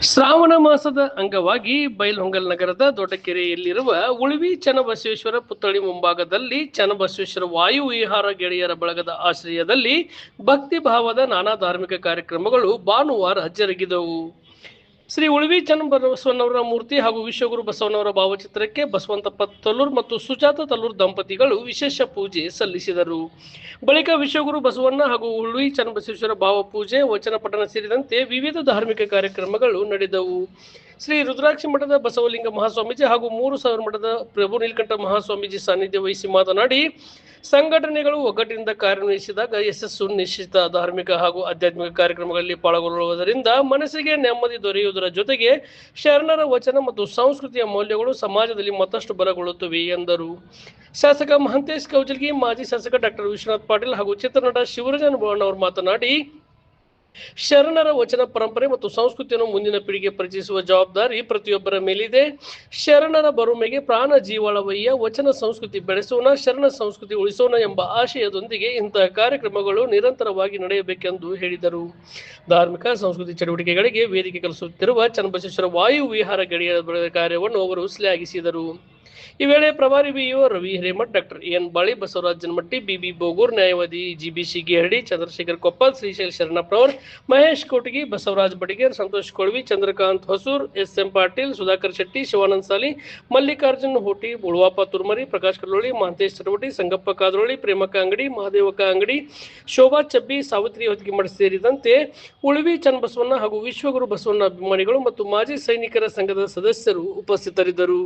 ಶ್ರಾವಣ ಮಾಸದ ಅಂಗವಾಗಿ ಬೈಲಹೊಂಗಲ ನಗರದ ದೊಡ್ಡಕೆರೆಯಲ್ಲಿರುವ ಉಳಿವಿ ಚನ್ನಬಸವೇಶ್ವರ ಪುತ್ಥಳಿ ಮುಂಭಾಗದಲ್ಲಿ ಚನ್ನಬಸವೇಶ್ವರ ವಾಯು ವಿಹಾರ ಗೆಳೆಯರ ಬಳಗದ ಆಶ್ರಯದಲ್ಲಿ ಭಕ್ತಿ ಭಾವದ ನಾನಾ ಧಾರ್ಮಿಕ ಕಾರ್ಯಕ್ರಮಗಳು ಭಾನುವಾರ ಜರುಗಿದವು. ಶ್ರೀ ಉಳಿವಿ ಚನ್ನಬಸವಣ್ಣವರ ಮೂರ್ತಿ ಹಾಗೂ ವಿಶ್ವಗುರು ಬಸವಣ್ಣವರ ಭಾವಚಿತ್ರಕ್ಕೆ ಬಸವಂತಪ್ಪ ತಲ್ಲೂರ್ ಮತ್ತು ಸುಜಾತ ತಲ್ಲೂರ್ ದಂಪತಿಗಳು ವಿಶೇಷ ಪೂಜೆ ಸಲ್ಲಿಸಿದರು. ಬಳಿಕ ವಿಶ್ವಗುರು ಬಸವಣ್ಣ ಹಾಗೂ ಉಳಿವಿ ಚನ್ನಬಸವೇಶ್ವರ ಭಾವ ಪೂಜೆ, ವಚನ ಪಠಣ ಸೇರಿದಂತೆ ವಿವಿಧ ಧಾರ್ಮಿಕ ಕಾರ್ಯಕ್ರಮಗಳು ನಡೆದವು. ಶ್ರೀ ರುದ್ರಾಕ್ಷಿ ಮಠದ ಬಸವಲಿಂಗ ಮಹಾಸ್ವಾಮೀಜಿ ಹಾಗೂ 3000 ಮಠದ ಪ್ರಭು ನೀಲಕಂಠ ಮಹಾಸ್ವಾಮೀಜಿ ಸಾನ್ನಿಧ್ಯ ವಹಿಸಿ ಮಾತನಾಡಿ, ಸಂಘಟನೆಗಳು ಒಗ್ಗಟ್ಟಿನಿಂದ ಕಾರ್ಯನಿರ್ವಹಿಸಿದಾಗ ಯಶಸ್ಸು ನಿಶ್ಚಿತ. ಧಾರ್ಮಿಕ ಹಾಗೂ ಆಧ್ಯಾತ್ಮಿಕ ಕಾರ್ಯಕ್ರಮಗಳಲ್ಲಿ ಪಾಲ್ಗೊಳ್ಳುವುದರಿಂದ ಮನಸ್ಸಿಗೆ ನೆಮ್ಮದಿ ದೊರೆಯುವುದರ ಜೊತೆಗೆ ಶರಣರ ವಚನ ಮತ್ತು ಸಂಸ್ಕೃತಿಯ ಮೌಲ್ಯಗಳು ಸಮಾಜದಲ್ಲಿ ಮತ್ತಷ್ಟು ಬಲಗೊಳ್ಳುತ್ತವೆ ಎಂದರು. ಶಾಸಕ ಮಹಂತೇಶ್ ಕೌಜಲ್ಗಿ, ಮಾಜಿ ಶಾಸಕ ಡಾಕ್ಟರ್ ವಿಶ್ವನಾಥ್ ಪಾಟೀಲ್ ಹಾಗೂ ಚಿತ್ರನಟ ಶಿವರಾಜ ಅವರು ಮಾತನಾಡಿ, ಶರಣರ ವಚನ ಪರಂಪರೆ ಮತ್ತು ಸಂಸ್ಕೃತಿಯನ್ನು ಮುಂದಿನ ಪೀಳಿಗೆ ಪರಿಚಯಿಸುವ ಜವಾಬ್ದಾರಿ ಪ್ರತಿಯೊಬ್ಬರ ಮೇಲಿದೆ. ಶರಣರ ಬರುಮೆಗೆ ಪ್ರಾಣ ಜೀವಾಳವಯ್ಯ, ವಚನ ಸಂಸ್ಕೃತಿ ಬೆಳೆಸೋಣ, ಶರಣ ಸಂಸ್ಕೃತಿ ಉಳಿಸೋಣ ಎಂಬ ಆಶಯದೊಂದಿಗೆ ಇಂತಹ ಕಾರ್ಯಕ್ರಮಗಳು ನಿರಂತರವಾಗಿ ನಡೆಯಬೇಕೆಂದು ಹೇಳಿದರು. ಧಾರ್ಮಿಕ ಸಂಸ್ಕೃತಿ ಚಟುವಟಿಕೆಗಳಿಗೆ ವೇದಿಕೆ ಕಲ್ಪಿಸುತ್ತಿರುವ ಚನ್ನಬಸವೇಶ್ವರ ವಾಯು ವಿಹಾರ ಗೆಳೆಯರ ಕಾರ್ಯವನ್ನು ಅವರು ಶ್ಲಾಘಿಸಿದರು. ಈ ವೇಳೆ ಪ್ರಭಾರಿ BEO Ravi Hiremath, doctor N Bali, Basavaraj Janamatti, BB Bogur, ನ್ಯಾಯವಾದಿ ಜಿಬಿ ಗಿಹಳ್ಳಿ, ಚಂದ್ರಶೇಖರ್ ಕೊಪ್ಪಲ್, ಶ್ರೀಶೈಲ್ ಶರಣಪ್ಪನವರ್, ಮಹೇಶ್ ಕೋಟಗಿ, ಬಸವರಾಜ್ ಬಡಿಗೇರ್, ಸಂತೋಷ್ ಕೊಳವಿ, ಚಂದ್ರಕಾಂತ್ ಹೊಸೂರ್, ಎಸ್.ಎಂ. ಪಾಟೀಲ್, ಸುಧಾಕರ್ ಶೆಟ್ಟಿ, ಶಿವಾನಂದ ಸಾಲಿ, ಮಲ್ಲಿಕಾರ್ಜುನ್ ಹೋಟಿ, ಉಳುವಾಪ ತುರ್ಮರಿ, ಪ್ರಕಾಶ್ ಕಲ್ಲೋಳಿ, ಮಹಂತೇಶ್ ಚಟವಟಿ, ಸಂಗಪ್ಪ ಕಾದ್ರೋಳಿ, ಪ್ರೇಮಕ್ಕ ಅಂಗಡಿ, ಮಹಾದೇವಕ್ಕ ಅಂಗಡಿ, ಶೋಭಾ ಚಬ್ಬಿ, ಸಾವಿತ್ರಿ ಹೊತ್ತಿಗೆಮಠ ಸೇರಿದಂತೆ ಉಳಿವಿ ಚನ್ನಬಸವಣ್ಣ ಹಾಗೂ ವಿಶ್ವಗುರು ಬಸವಣ್ಣ ಅಭಿಮಾನಿಗಳು ಮತ್ತು ಮಾಜಿ ಸೈನಿಕರ ಸಂಘದ ಸದಸ್ಯರು ಉಪಸ್ಥಿತರಿದ್ದರು.